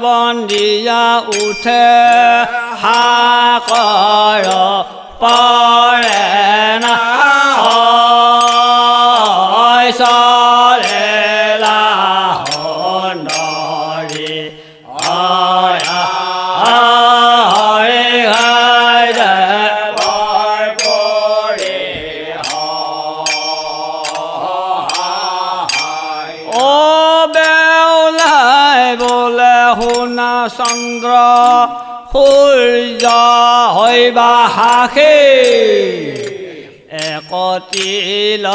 বন্দিয়া উঠে হাকৰ পৰে না চলেলা সুন্দৰী চন্দ্ৰ সূৰ্য হৈবা হাসে একতিল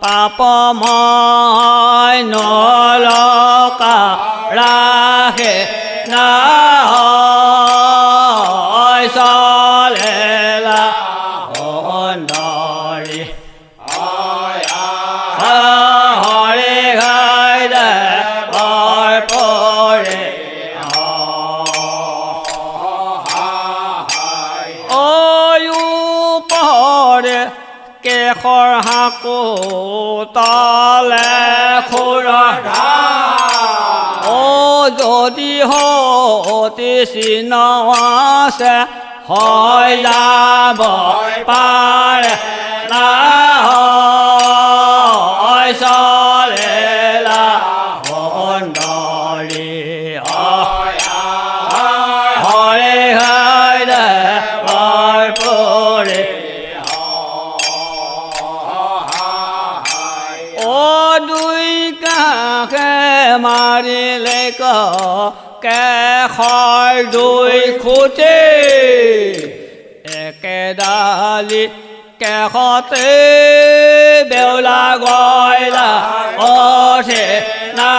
পাপময় নলকা ৰাখে না চলেলা সুন্দৰী কেশৰ হাকো তলে খুৰা যদি হতি চিন আছে হৈ যাব পাৰে না চলেলা সুন্দৰী মাৰিলে কেশৰ দুই খুঁটি একেডালি কেশতে বেউলা গয়লা উঠে না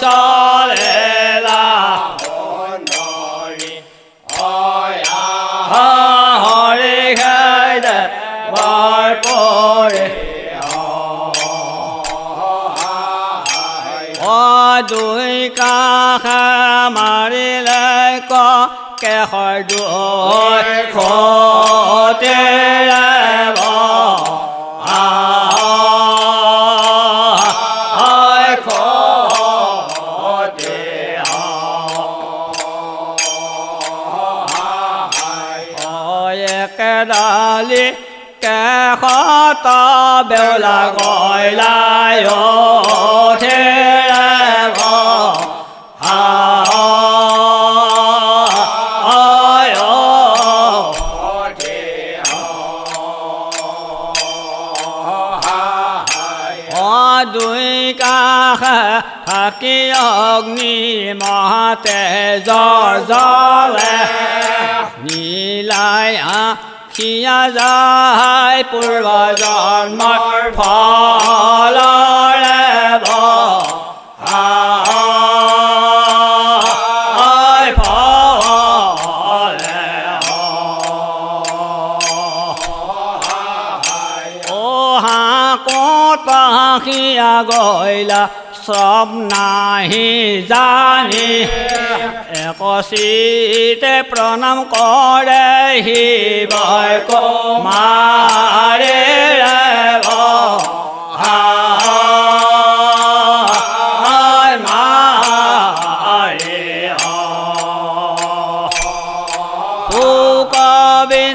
চলেলা সুন্দৰী হৰি ঘাইদে বৰ পৰে দুই কাষে মাৰিলে কেশৰ দুই খুঁটি একেডালি কেশত বেউলা গয়লাই উঠে দুই কাষে থাকি অগ্নি মহাতেজৰ জ্বলে নীলাই আখিয়া যায় পূৰ্ব জন্মৰ ফলৰে পাখিয়া গইলা সব নাহি জানি একচিতে প্ৰণাম কৰে শিৱই মাৰে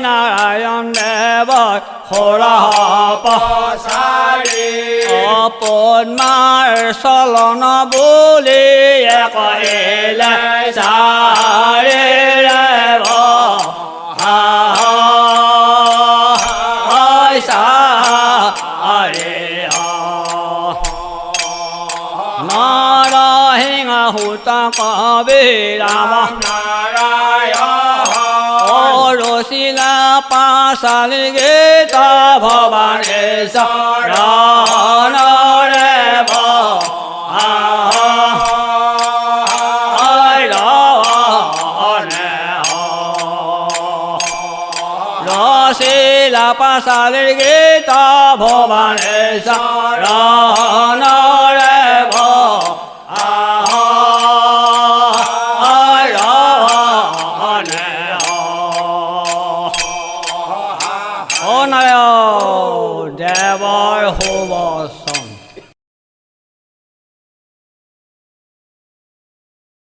নাৰায়ণ দেৱৰ সৰহপচাৰি পদ্মাৰ চলন বুলি কৰিলে চাৰে নৰসিংহ সুত কবি ৰাম ৰচিলা পাঁচালি গীত ভৱানেশ্বৰ ৰচিলা পাঁচালি গীত ভৱানেশ্বৰ দেৱৰ শুভ